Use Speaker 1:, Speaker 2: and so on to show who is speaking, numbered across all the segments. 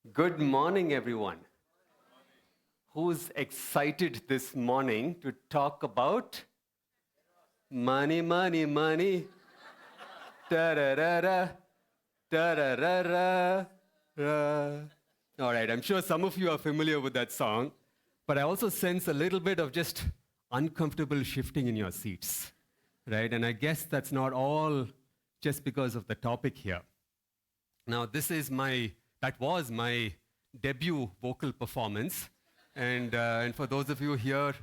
Speaker 1: Good morning, everyone. Who's excited this morning to talk about money, money, money? Da-da-da-da, da-da-da-da, da. All right, I'm sure some of you are familiar with that song, but I also sense a little bit of just uncomfortable shifting in your seats, right? And I guess that's not all just because of the topic here. Now, that was my debut vocal performance. And for those of you here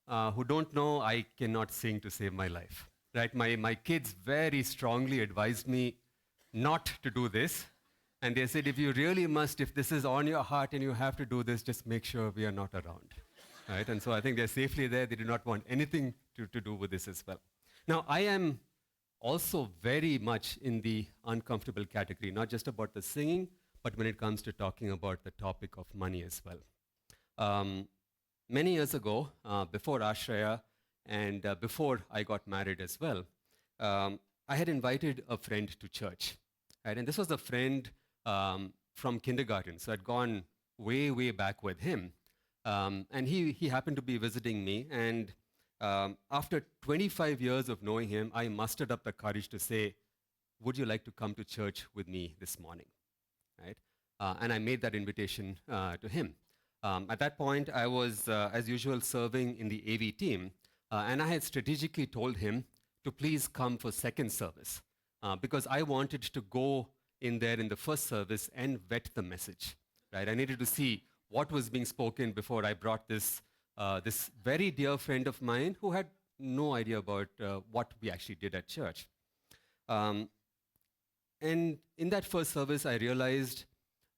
Speaker 1: who don't know, I cannot sing to save my life. Right? My kids very strongly advised me not to do this. And they said, if you really must, if this is on your heart and you have to do this, just make sure we are not around. Right? And so I think they're safely there. They do not want anything to do with this as well. Now, I am also very much in the uncomfortable category, not just about the singing, but when it comes to talking about the topic of money as well. Um, Many years ago, before Ashraya and before I got married as well, I had invited a friend to church. Right? And this was a friend from kindergarten. So I'd gone way, way back with him. And he happened to be visiting me. And after 25 years of knowing him, I mustered up the courage to say, would you like to come to church with me this morning? Right? And I made that invitation to him. At that point, I was, as usual, serving in the AV team, and I had strategically told him to please come for second service because I wanted to go in there in the first service and vet the message. Right? I needed to see what was being spoken before I brought this very dear friend of mine who had no idea about what we actually did at church. Um, and in that first service, I realized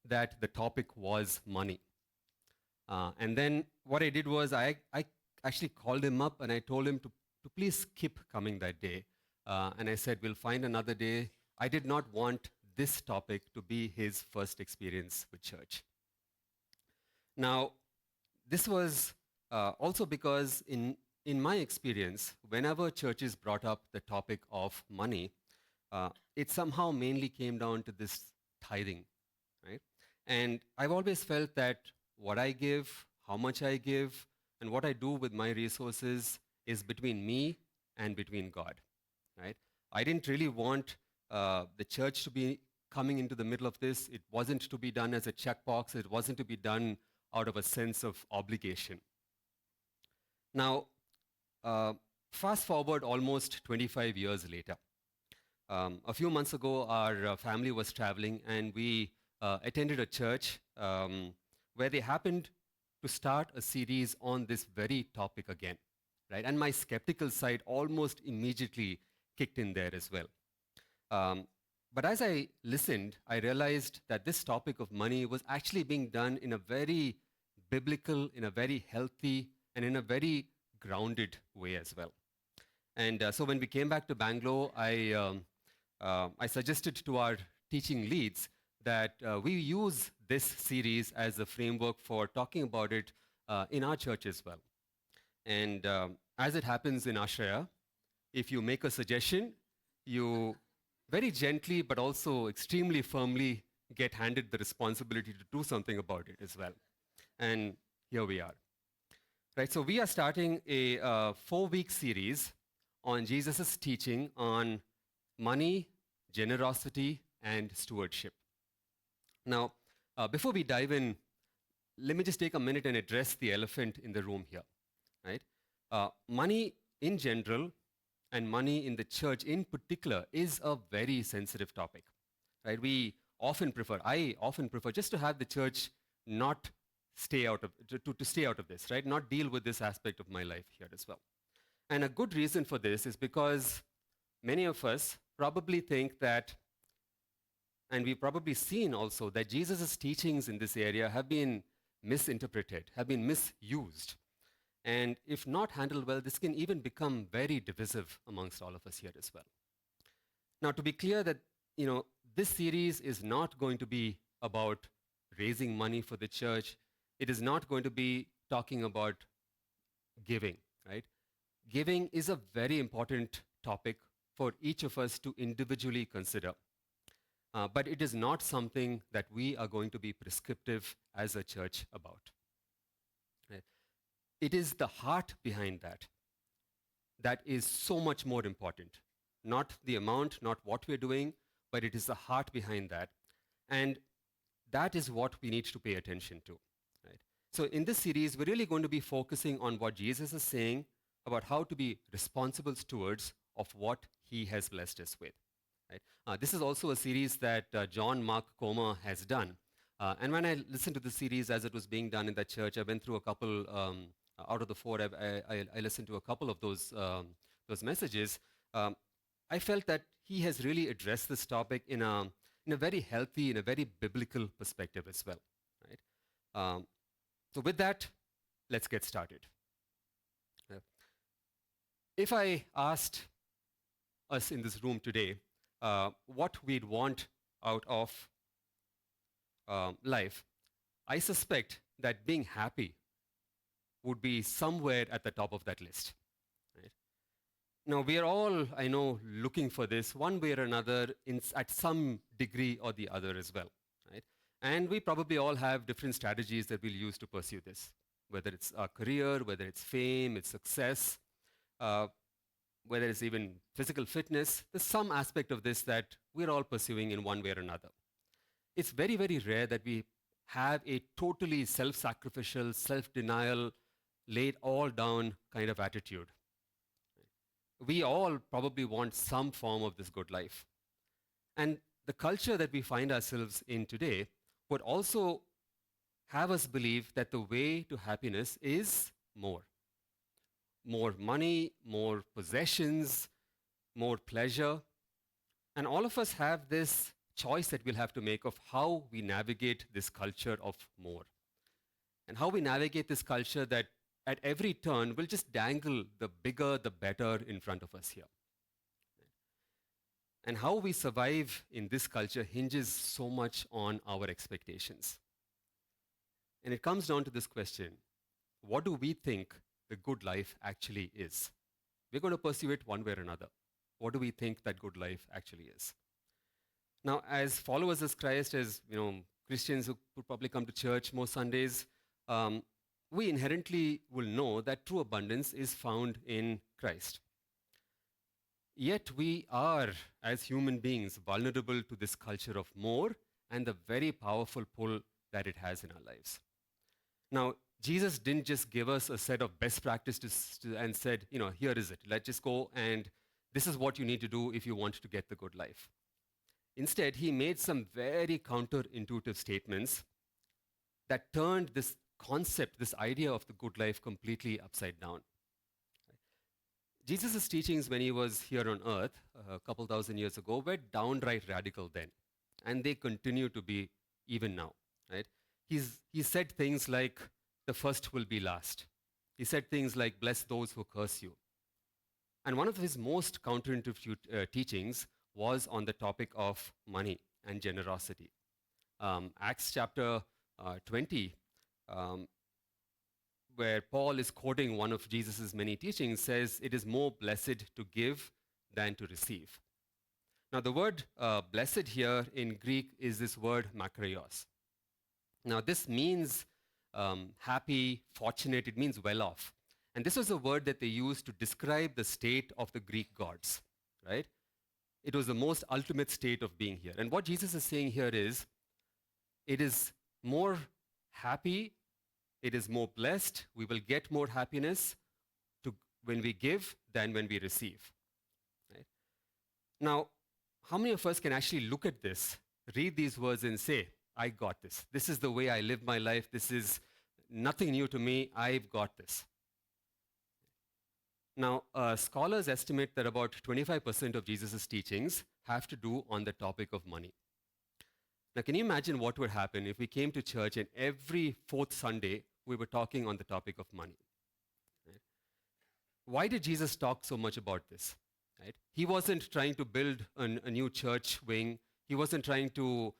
Speaker 1: that the topic was money. And then what I did was I actually called him up and I told him to please skip coming that day. And I said, we'll find another day. I did not want this topic to be his first experience with church. Now, this was also because in my experience, whenever churches brought up the topic of money, it somehow mainly came down to this tithing, right? And I've always felt that what I give, how much I give, and what I do with my resources is between me and between God, right? I didn't really want the church to be coming into the middle of this. It wasn't to be done as a checkbox. It wasn't to be done out of a sense of obligation. Now, fast forward almost 25 years later. A few months ago, our family was traveling and we attended a church where they happened to start a series on this very topic again, right? And my skeptical side almost immediately kicked in there as well. But as I listened, I realized that this topic of money was actually being done in a very biblical, in a very healthy, and in a very grounded way as well. And so when we came back to Bangalore, I suggested to our teaching leads that we use this series as a framework for talking about it in our church as well. And as it happens in Ashraya, if you make a suggestion, you very gently but also extremely firmly get handed the responsibility to do something about it as well. And here we are. Right, so we are starting a 4-week series on Jesus' teaching on money, generosity, and stewardship. Now, before we dive in, let me just take a minute and address the elephant in the room here. Right? Money in general and money in the church in particular is a very sensitive topic. Right? I often prefer just to have the church not stay out of to stay out of this, right? Not deal with this aspect of my life here as well. And a good reason for this is because many of us probably think that, and we've probably seen also, that Jesus' teachings in this area have been misinterpreted, have been misused. And if not handled well, this can even become very divisive amongst all of us here as well. Now, to be clear that, this series is not going to be about raising money for the church. It is not going to be talking about giving, right? Giving is a very important topic for each of us to individually consider. but it is not something that we are going to be prescriptive as a church about. Right? It is the heart behind that is so much more important. Not the amount, not what we're doing, but it is the heart behind that. And that is what we need to pay attention to. Right? So in this series, we're really going to be focusing on what Jesus is saying about how to be responsible stewards of what he has blessed us with. Right? This is also a series that John Mark Comer has done. And when I listened to the series as it was being done in that church, I went through a couple, out of the four, I listened to a couple of those messages. I felt that he has really addressed this topic in a very healthy, in a very biblical perspective as well. Right? So with that, let's get started. If I asked us in this room today what we'd want out of life, I suspect that being happy would be somewhere at the top of that list. Right? Now, we are all, I know, looking for this one way or another at some degree or the other as well. Right? And we probably all have different strategies that we'll use to pursue this, whether it's our career, whether it's fame, it's success, whether it's even physical fitness. There's some aspect of this that we're all pursuing in one way or another. It's very, very rare that we have a totally self-sacrificial, self-denial, laid all down kind of attitude. We all probably want some form of this good life. And the culture that we find ourselves in today would also have us believe that the way to happiness is more. More money, more possessions, more pleasure. And all of us have this choice that we'll have to make of how we navigate this culture of more. And how we navigate this culture that at every turn will just dangle the bigger, the better in front of us here. And how we survive in this culture hinges so much on our expectations. And it comes down to this question: what do we think the good life actually is? We're going to pursue it one way or another. What do we think that good life actually is? Now, as followers of Christ, as Christians who would probably come to church most Sundays, we inherently will know that true abundance is found in Christ. Yet we are, as human beings, vulnerable to this culture of more and the very powerful pull that it has in our lives. Now, Jesus didn't just give us a set of best practices and said, here is it. Let's just go and this is what you need to do if you want to get the good life. Instead, he made some very counterintuitive statements that turned this concept, this idea of the good life completely upside down. Jesus' teachings when he was here on earth a couple thousand years ago were downright radical then, and they continue to be even now. Right? He said things like, the first will be last. He said things like, bless those who curse you. And one of his most counterintuitive teachings was on the topic of money and generosity. Acts chapter 20, where Paul is quoting one of Jesus' many teachings, says, it is more blessed to give than to receive. Now, the word blessed here in Greek is this word makarios. Now, this means happy, fortunate, it means well off. And this was a word that they used to describe the state of the Greek gods, right? It was the most ultimate state of being here. And what Jesus is saying here is, it is more happy, it is more blessed, we will get more happiness when we give than when we receive. Right? Now, how many of us can actually look at this, read these words and say, I got this. This is the way I live my life. This is nothing new to me. I've got this. Now, scholars estimate that about 25% of Jesus' teachings have to do on the topic of money. Now, can you imagine what would happen if we came to church and every fourth Sunday we were talking on the topic of money? Right? Why did Jesus talk so much about this? Right? He wasn't trying to build a new church wing. He wasn't trying to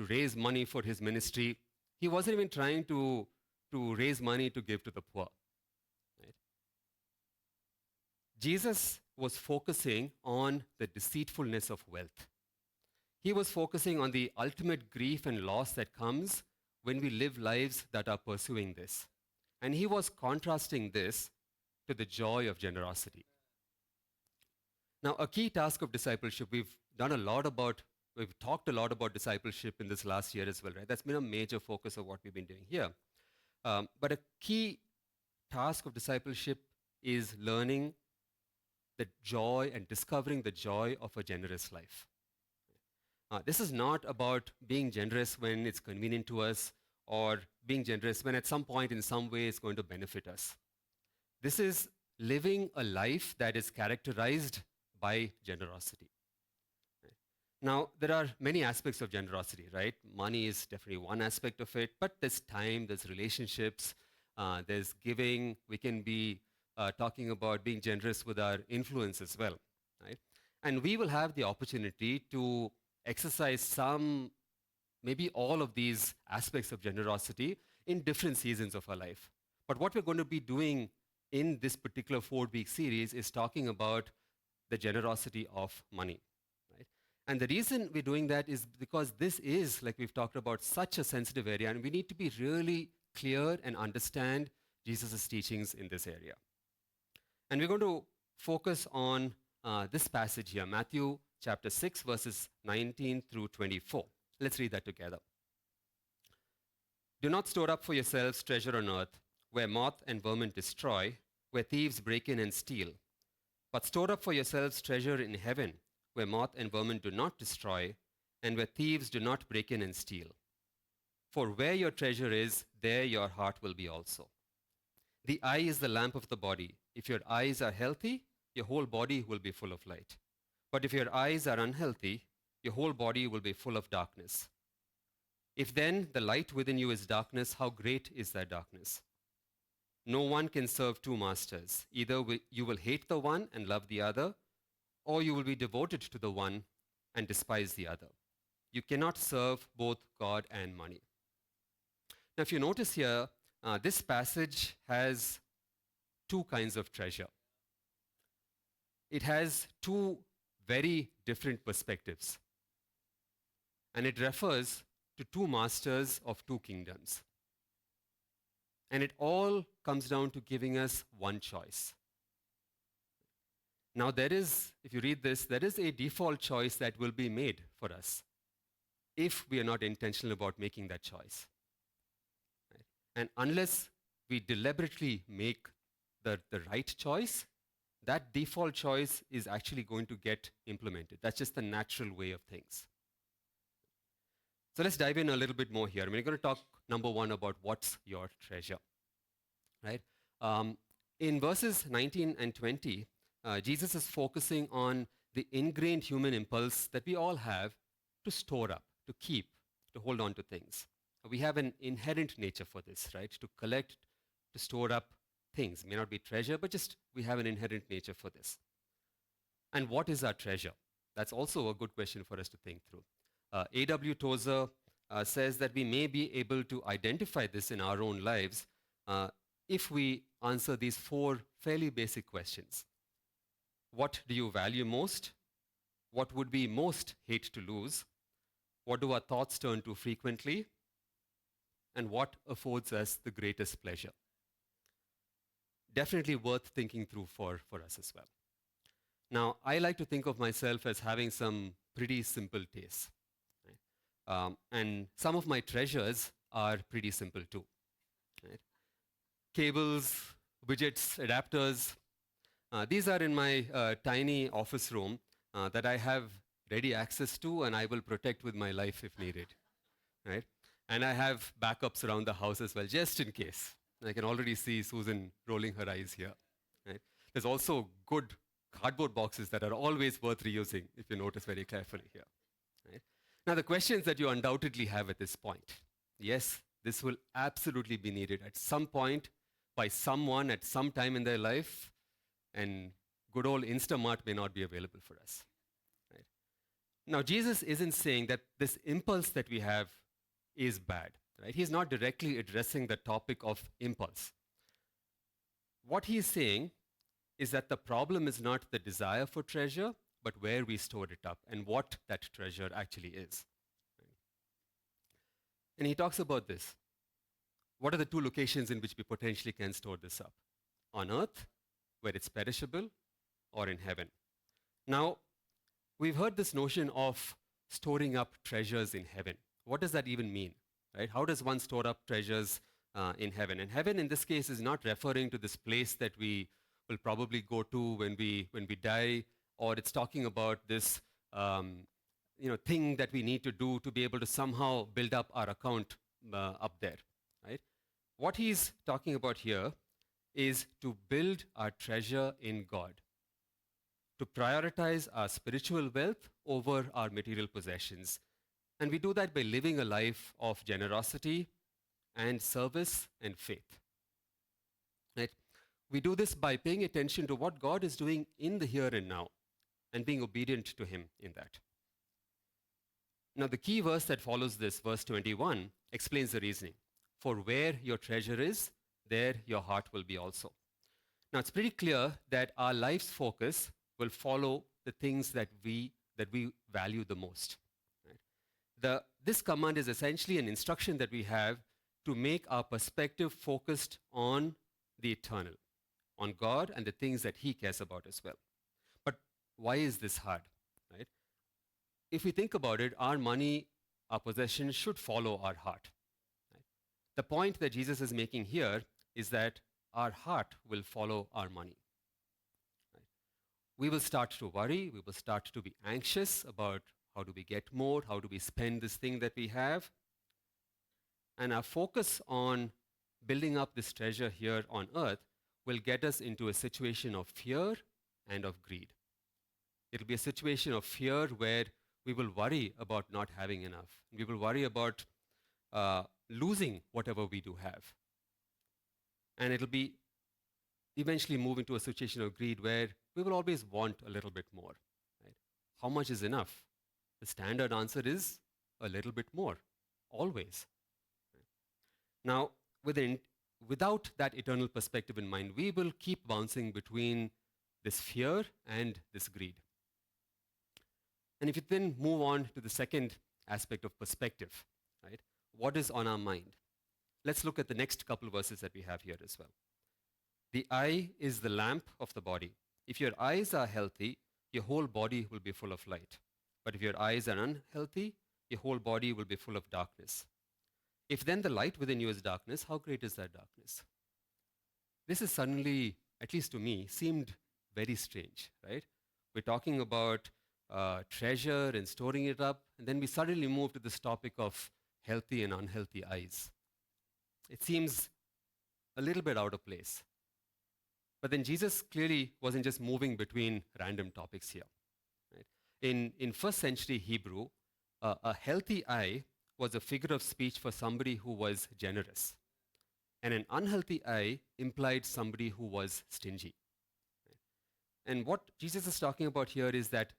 Speaker 1: raise money for his ministry. He wasn't even trying to raise money to give to the poor. Right? Jesus was focusing on the deceitfulness of wealth. He was focusing on the ultimate grief and loss that comes when we live lives that are pursuing this. And he was contrasting this to the joy of generosity. Now, a key task of discipleship, we've talked a lot about discipleship in this last year as well, right? That's been a major focus of what we've been doing here. But a key task of discipleship is learning the joy and discovering the joy of a generous life. This is not about being generous when it's convenient to us or being generous when at some point in some way it's going to benefit us. This is living a life that is characterized by generosity. Right? Now, there are many aspects of generosity, right? Money is definitely one aspect of it, but there's time, there's relationships, there's giving. We can be talking about being generous with our influence as well, right? And we will have the opportunity to exercise some, maybe all of these aspects of generosity in different seasons of our life. But what we're going to be doing in this particular 4-week series is talking about the generosity of money, right? And the reason we're doing that is because this is, like we've talked about, such a sensitive area, and we need to be really clear and understand Jesus' teachings in this area. And we're going to focus on this passage here, Matthew chapter 6, verses 19 through 24. Let's read that together. Do not store up for yourselves treasure on earth, where moth and vermin destroy, where thieves break in and steal. But store up for yourselves treasure in heaven, where moth and vermin do not destroy, and where thieves do not break in and steal. For where your treasure is, there your heart will be also. The eye is the lamp of the body. If your eyes are healthy, your whole body will be full of light. But if your eyes are unhealthy, your whole body will be full of darkness. If then the light within you is darkness, how great is that darkness? No one can serve two masters. Either you will hate the one and love the other, or you will be devoted to the one and despise the other. You cannot serve both God and money. Now, if you notice here, this passage has two kinds of treasure. It has two very different perspectives. And it refers to two masters of two kingdoms. And it all comes down to giving us one choice. Now, if you read this, there is a default choice that will be made for us if we are not intentional about making that choice. Right? And unless we deliberately make the right choice, that default choice is actually going to get implemented. That's just the natural way of things. So let's dive in a little bit more here. We're going to talk, number one, about what's your treasure. Right? In verses 19 and 20, Jesus is focusing on the ingrained human impulse that we all have to store up, to keep, to hold on to things. We have an inherent nature for this, right? To collect, to store up things. It may not be treasure, but just we have an inherent nature for this. And what is our treasure? That's also a good question for us to think through. A.W. Tozer says that we may be able to identify this in our own lives if we answer these 4 fairly basic questions. What do you value most? What would we most hate to lose? What do our thoughts turn to frequently? And what affords us the greatest pleasure? Definitely worth thinking through for us as well. Now, I like to think of myself as having some pretty simple tastes. Right? And some of my treasures are pretty simple too. Right? Cables, widgets, adapters. These are in my tiny office room that I have ready access to and I will protect with my life if needed. Right? And I have backups around the house as well, just in case. I can already see Susan rolling her eyes here. Right? There's also good cardboard boxes that are always worth reusing, if you notice very carefully here. Right? Now, the questions that you undoubtedly have at this point. Yes, this will absolutely be needed at some point by someone at some time in their life, and good old Instamart may not be available for us. Right? Now, Jesus isn't saying that this impulse that we have is bad. Right? He's not directly addressing the topic of impulse. What he's saying is that the problem is not the desire for treasure, but where we store it up and what that treasure actually is. And he talks about this. What are the two locations in which we potentially can store this up? On earth, where it's perishable, or in heaven. Now, we've heard this notion of storing up treasures in heaven. What does that even mean? Right? How does one store up treasures in heaven? And heaven, in this case, is not referring to this place that we will probably go to when we die, or it's talking about this thing that we need to do to be able to somehow build up our account up there. Right? What he's talking about here is to build our treasure in God, to prioritize our spiritual wealth over our material possessions. And we do that by living a life of generosity and service and faith. Right? We do this by paying attention to what God is doing in the here and now and being obedient to Him in that. Now, the key verse that follows this, verse 21, explains the reasoning. For where your treasure is, there your heart will be also. Now, it's pretty clear that our life's focus will follow the things that we value the most. Right? This command is essentially an instruction that we have to make our perspective focused on the eternal, on God and the things that He cares about as well. But why is this hard? Right? If we think about it, our money, our possessions should follow our heart. Right? The point that Jesus is making here is that our heart will follow our money. Right? We will start to worry, we will start to be anxious about how do we get more, how do we spend this thing that we have. And our focus on building up this treasure here on earth will get us into a situation of fear and of greed. It'll be a situation of fear where we will worry about not having enough. We will worry about losing whatever we do have. And it'll be eventually move into a situation of greed where we will always want a little bit more. Right? How much is enough? The standard answer is a little bit more, always. Now, without that eternal perspective in mind, we will keep bouncing between this fear and this greed. And if you then move on to the second aspect of perspective, right? What is on our mind? Let's look at the next couple of verses that we have here as well. The eye is the lamp of the body. If your eyes are healthy, your whole body will be full of light. But if your eyes are unhealthy, your whole body will be full of darkness. If then the light within you is darkness, how great is that darkness? This is suddenly, at least to me, seemed very strange, right? We're talking about treasure and storing it up, and then we suddenly move to this topic of healthy and unhealthy eyes. It seems a little bit out of place. But then Jesus clearly wasn't just moving between random topics here. Right? In first century Hebrew, a healthy eye was a figure of speech for somebody who was generous. And an unhealthy eye implied somebody who was stingy. And what Jesus is talking about here is that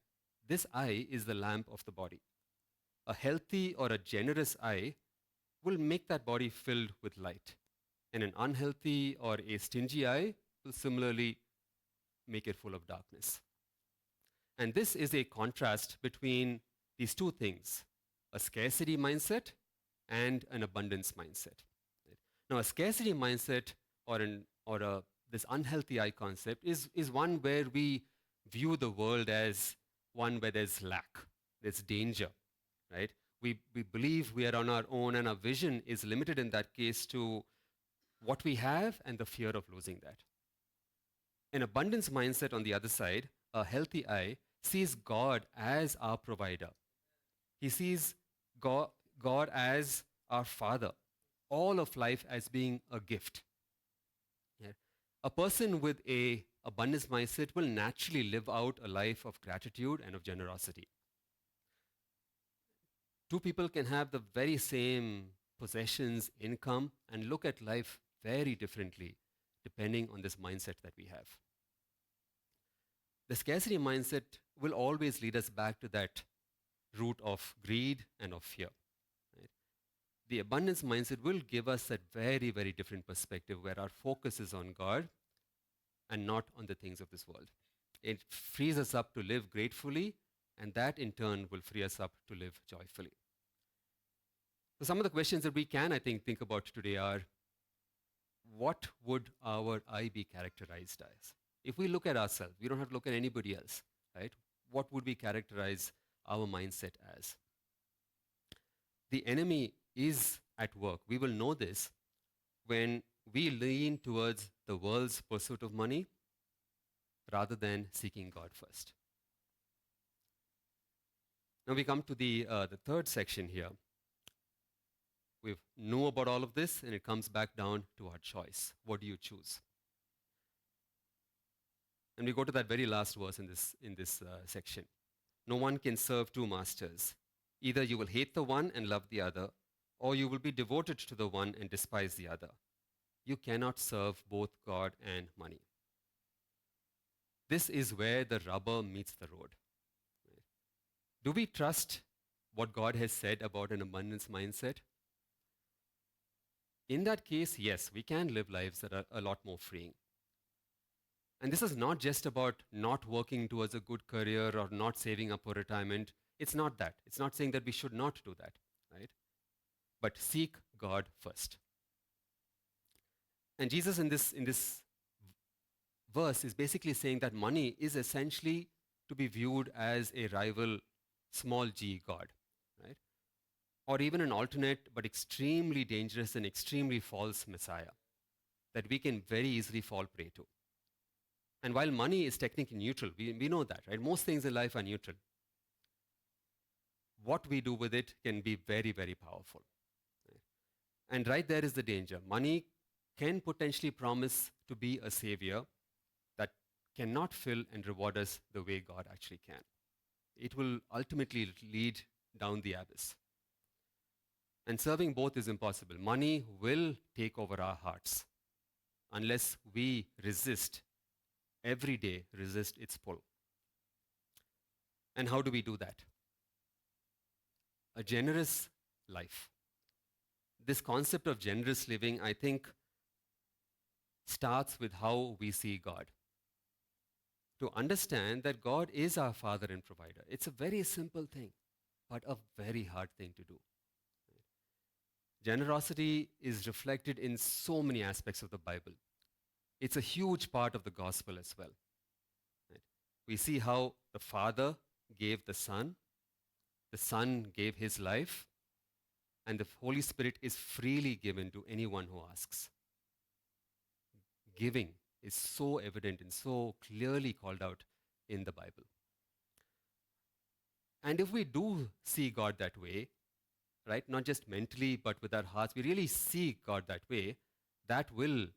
Speaker 1: this eye is the lamp of the body. A healthy or a generous eye will make that body filled with light. And an unhealthy or a stingy eye will similarly make it full of darkness. And this is a contrast between these two things, a scarcity mindset and an abundance mindset. Right? Now, a scarcity mindset or this unhealthy eye concept is one where we view the world as one where there's lack, there's danger, right? We believe we are on our own, and our vision is limited in that case to what we have and the fear of losing that. An abundance mindset, on the other side, a healthy eye, sees God as our provider. He sees God as our Father, all of life as being a gift. Yeah. A person with an abundance mindset will naturally live out a life of gratitude and of generosity. Two people can have the very same possessions, income, and look at life very differently depending on this mindset that we have. The scarcity mindset will always lead us back to that root of greed and of fear. Right? The abundance mindset will give us that very, very different perspective where our focus is on God and not on the things of this world. It frees us up to live gratefully, and that in turn will free us up to live joyfully. So some of the questions that we can, I think about today are, what would our I be characterized as? If we look at ourselves, we don't have to look at anybody else, right? What would we characterize our mindset as? The enemy is at work. We will know this when we lean towards the world's pursuit of money rather than seeking God first. Now we come to the third section here. We know about all of this, and it comes back down to our choice. What do you choose? And we go to that very last verse in this section. No one can serve two masters. Either you will hate the one and love the other, or you will be devoted to the one and despise the other. You cannot serve both God and money. This is where the rubber meets the road. Do we trust what God has said about an abundance mindset? In that case, yes, we can live lives that are a lot more freeing. And this is not just about not working towards a good career or not saving up for retirement. It's not that. It's not saying that we should not do that, right? But seek God first. And Jesus in this verse is basically saying that money is essentially to be viewed as a rival small g God, right? Or even an alternate but extremely dangerous and extremely false Messiah that we can very easily fall prey to. And while money is technically neutral, we know that, right? Most things in life are neutral. What we do with it can be very, very powerful. Right? And right there is the danger. Money can potentially promise to be a savior that cannot fill and reward us the way God actually can. It will ultimately lead down the abyss. And serving both is impossible. Money will take over our hearts unless we resist, every day resist its pull. And how do we do that? A generous life. This concept of generous living, I think, starts with how we see God. To understand that God is our Father and provider. It's a very simple thing, but a very hard thing to do. Generosity is reflected in so many aspects of the Bible. It's a huge part of the gospel as well. Right? We see how the Father gave the Son gave his life, and the Holy Spirit is freely given to anyone who asks. Giving is so evident and so clearly called out in the Bible. And if we do see God that way, right, not just mentally but with our hearts, we really see God that way, that will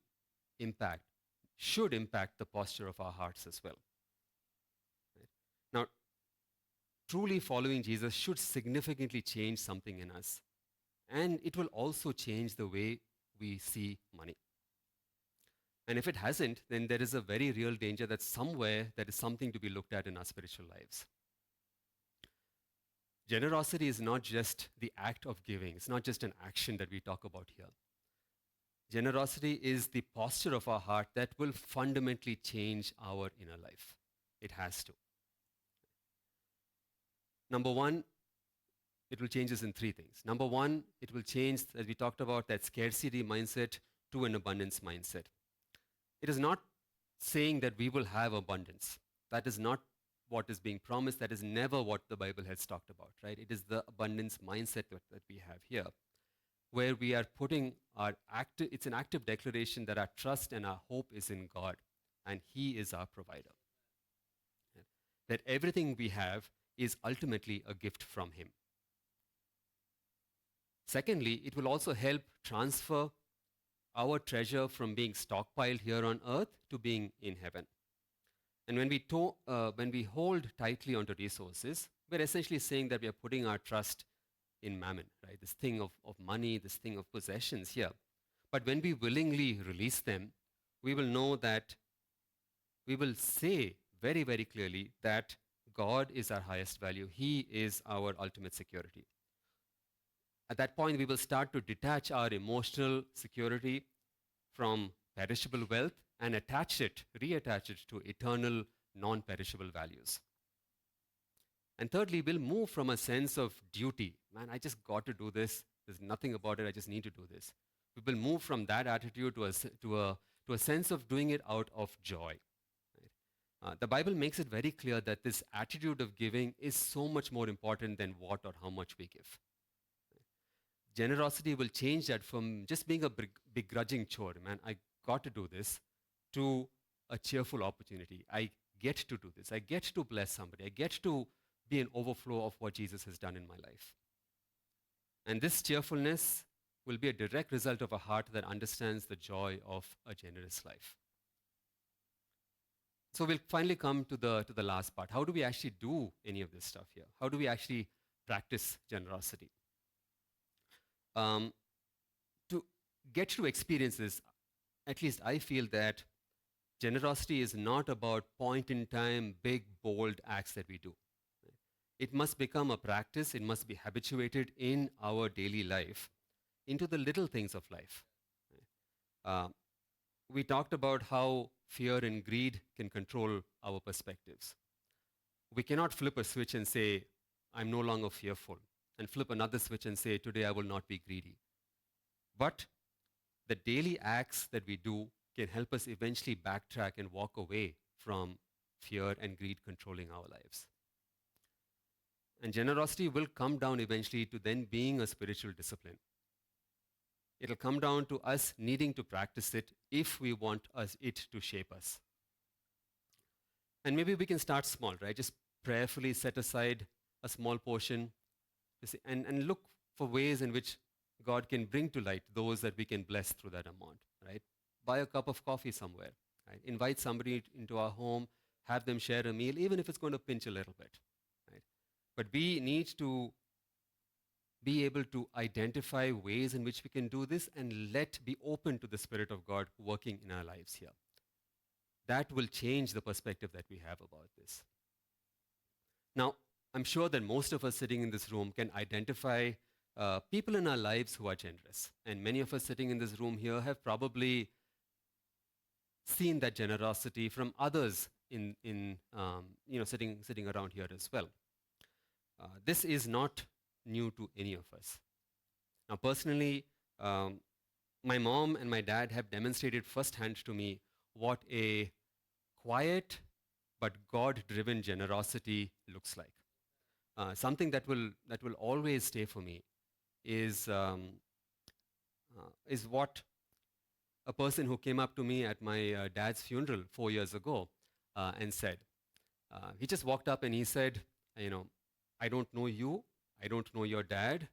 Speaker 1: should impact the posture of our hearts as well. Right? Now, truly following Jesus should significantly change something in us. And it will also change the way we see money. And if it hasn't, then there is a very real danger that somewhere there is something to be looked at in our spiritual lives. Generosity is not just the act of giving. It's not just an action that we talk about here. Generosity is the posture of our heart that will fundamentally change our inner life. It has to. Number one, it will change us in three things. Number one, it will change, as we talked about, that scarcity mindset to an abundance mindset. It is not saying that we will have abundance. That is not what is being promised. That is never what the Bible has talked about, right? It is the abundance mindset that we have here, where we are putting it's an active declaration that our trust and our hope is in God, and He is our provider. That everything we have is ultimately a gift from Him. Secondly, it will also help transfer our treasure from being stockpiled here on earth to being in heaven. And when we hold tightly onto resources, we're essentially saying that we are putting our trust in mammon, right? This thing of money, this thing of possessions here. But when we willingly release them, we will know that we will say very, very clearly that God is our highest value. He is our ultimate security. At that point, we will start to detach our emotional security from perishable wealth and reattach it to eternal non-perishable values. And thirdly, we'll move from a sense of duty. Man, I just got to do this. There's nothing about it. I just need to do this. We will move from that attitude to a sense of doing it out of joy. Right? The Bible makes it very clear that this attitude of giving is so much more important than what or how much we give. Generosity will change that from just being a begrudging chore. Man, I got to do this, to a cheerful opportunity. I get to do this. I get to bless somebody. I get to be an overflow of what Jesus has done in my life. And this cheerfulness will be a direct result of a heart that understands the joy of a generous life. So we'll finally come to the last part. How do we actually do any of this stuff here? How do we actually practice generosity? To get to experience this, at least I feel that generosity is not about point in time, big, bold acts that we do. It must become a practice. It must be habituated in our daily life, into the little things of life. We talked about how fear and greed can control our perspectives. We cannot flip a switch and say, I'm no longer fearful, and flip another switch and say, today I will not be greedy. But the daily acts that we do can help us eventually backtrack and walk away from fear and greed controlling our lives. And generosity will come down eventually to then being a spiritual discipline. It'll come down to us needing to practice it if we want it to shape us. And maybe we can start small, right? Just prayerfully set aside a small portion and look for ways in which God can bring to light those that we can bless through that amount, right? Buy a cup of coffee somewhere, right? Invite somebody into our home, have them share a meal, even if it's going to pinch a little bit, right? But we need to be able to identify ways in which we can do this and be open to the Spirit of God working in our lives here. That will change the perspective that we have about this. Now, I'm sure that most of us sitting in this room can identify people in our lives who are generous. And many of us sitting in this room here have probably seen that generosity from others sitting around here as well. This is not new to any of us. Now, personally, my mom and my dad have demonstrated firsthand to me what a quiet but God-driven generosity looks like. Something that will always stay for me is what a person who came up to me at my dad's funeral 4 years ago and said. He just walked up and he said, I don't know you, I don't know your dad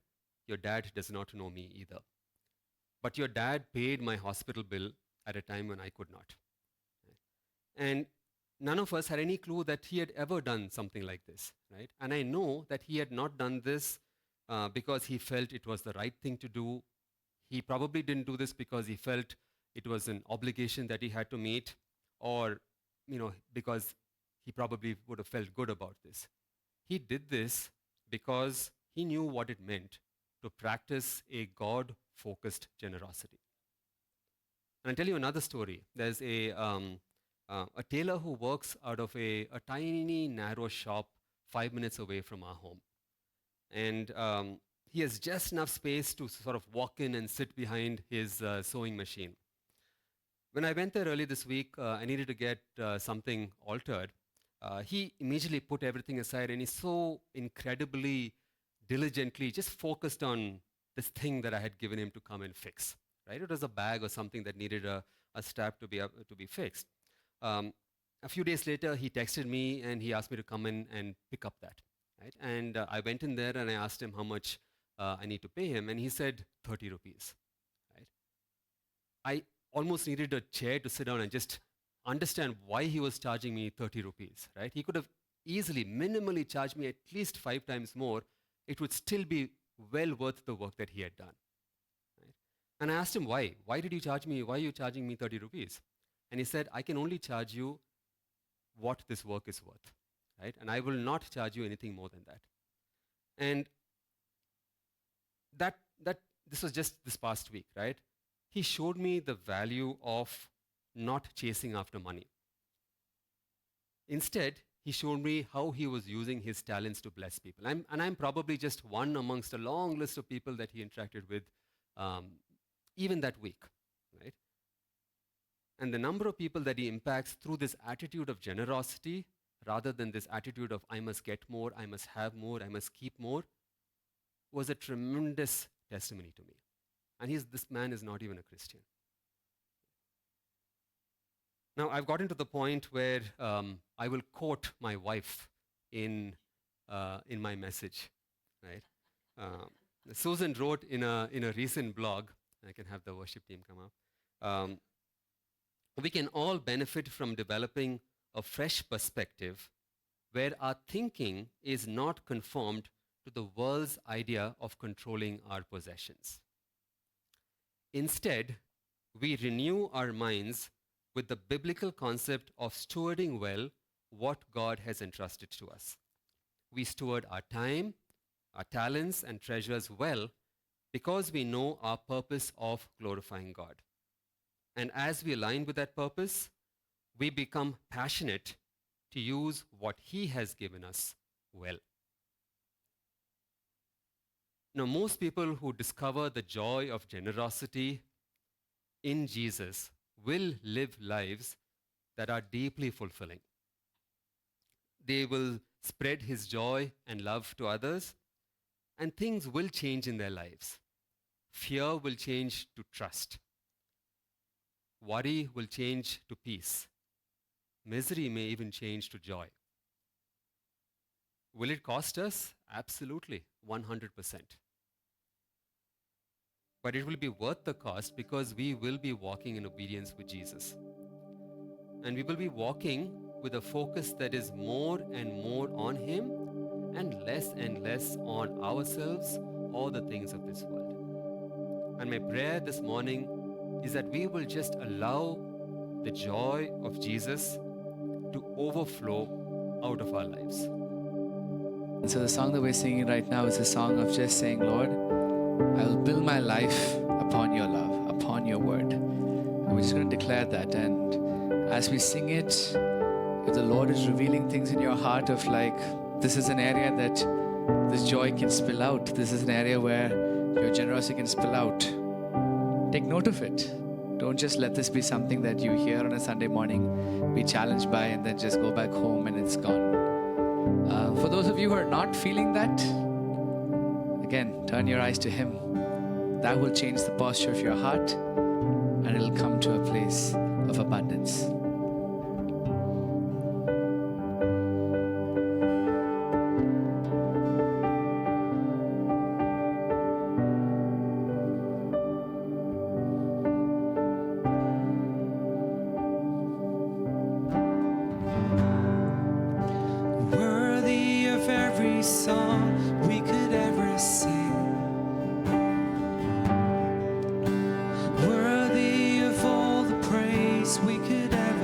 Speaker 1: does not know me either. But your dad paid my hospital bill at a time when I could not. And none of us had any clue that he had ever done something like this, right? And I know that he had not done this because he felt it was the right thing to do. He probably didn't do this because he felt it was an obligation that he had to meet, or because he probably would have felt good about this. He did this because he knew what it meant to practice a God-focused generosity. And I'll tell you another story. There's a tailor who works out of a tiny, narrow shop 5 minutes away from our home. And he has just enough space to sort of walk in and sit behind his sewing machine. When I went there early this week, I needed to get something altered. He immediately put everything aside and he so incredibly diligently just focused on this thing that I had given him to come and fix. Right? It was a bag or something that needed a strap to be fixed. A few days later, he texted me and he asked me to come in and pick up that. Right? And I went in there and I asked him how much I need to pay him, and he said 30 rupees. Right? I almost needed a chair to sit down and just understand why he was charging me 30 rupees. Right? He could have easily, minimally charged me at least 5 times more. It would still be well worth the work that he had done. Right? And I asked him why. Why did you charge me? Why are you charging me 30 rupees? And he said, I can only charge you what this work is worth, right? And I will not charge you anything more than that. And this was just this past week, right? He showed me the value of not chasing after money. Instead, he showed me how he was using his talents to bless people. I'm probably just one amongst a long list of people that he interacted with um, even that week, right? And the number of people that he impacts through this attitude of generosity rather than this attitude of I must get more, I must have more, I must keep more was a tremendous testimony to me. And this man is not even a Christian. Now, I've gotten to the point where I will quote my wife in my message, right? Susan wrote in a recent blog, I can have the worship team come up, we can all benefit from developing a fresh perspective where our thinking is not conformed to the world's idea of controlling our possessions. Instead, we renew our minds with the biblical concept of stewarding well what God has entrusted to us. We steward our time, our talents, and treasures well because we know our purpose of glorifying God. And as we align with that purpose, we become passionate to use what He has given us well. Now, most people who discover the joy of generosity in Jesus will live lives that are deeply fulfilling. They will spread His joy and love to others, and things will change in their lives. Fear will change to trust. Worry will change to peace. Misery may even change to joy. Will it cost us? Absolutely, 100%. But it will be worth the cost because we will be walking in obedience with Jesus. And we will be walking with a focus that is more and more on Him and less on ourselves or the things of this world. And my prayer this morning is that we will just allow the joy of Jesus to overflow out of our lives.
Speaker 2: And so the song that we're singing right now is a song of just saying, Lord, I will build my life upon your love, upon your word. And we're just going to declare that. And as we sing it, if the Lord is revealing things in your heart of like, this is an area that this joy can spill out. This is an area where your generosity can spill out. Take note of it. Don't just let this be something that you hear on a Sunday morning, be challenged by, and then just go back home and it's gone. For those of you who are not feeling that, again, turn your eyes to Him. That will change the posture of your heart, and it'll come to a place of abundance.
Speaker 3: Worthy of every song we could ever sing, worthy of all the praise we could ever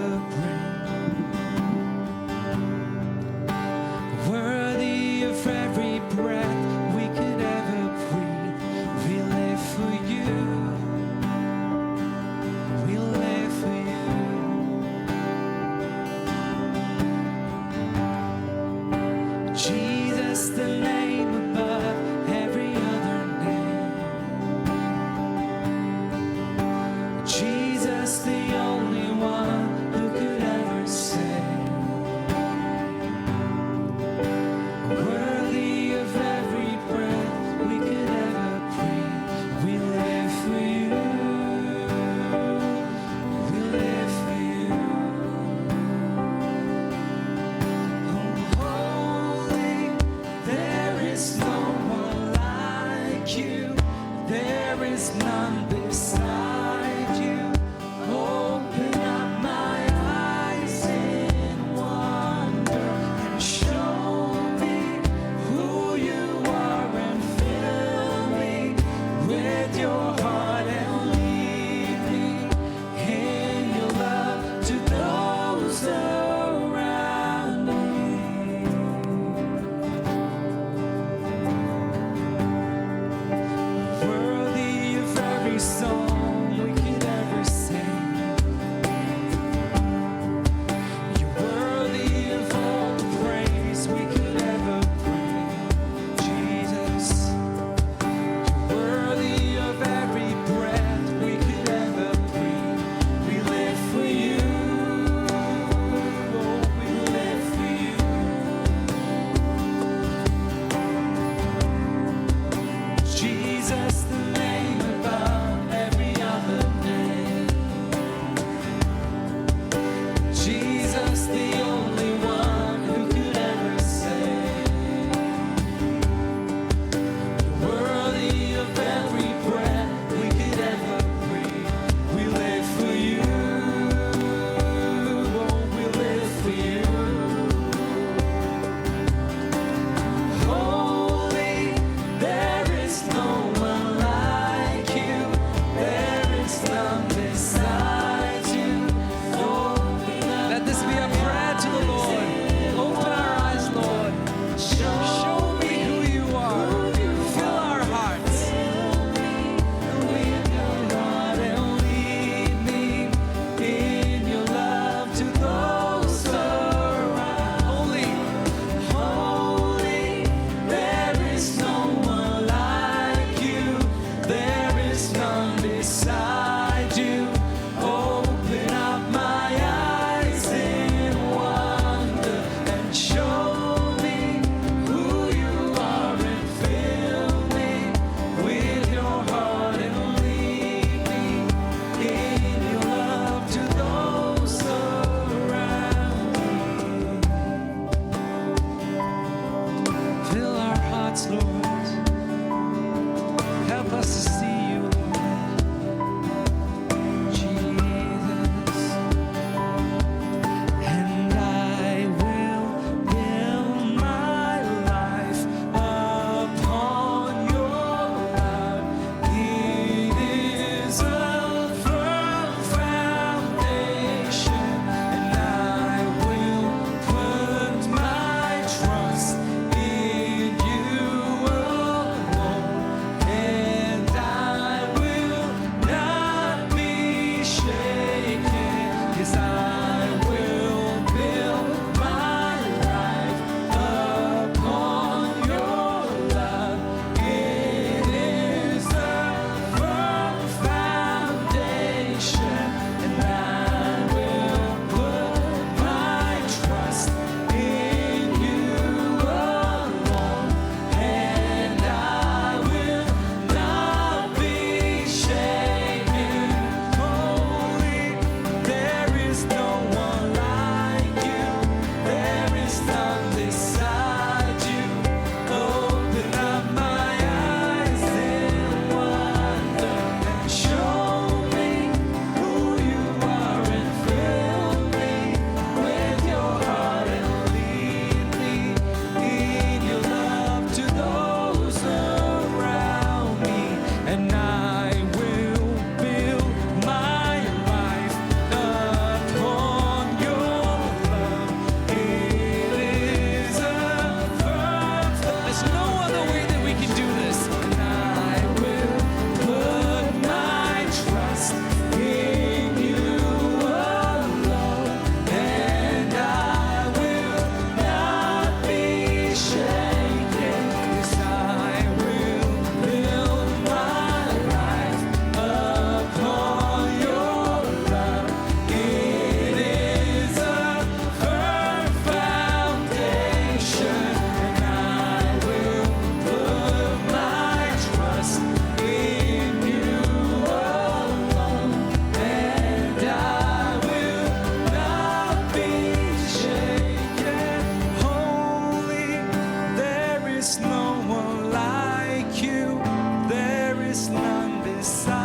Speaker 3: beside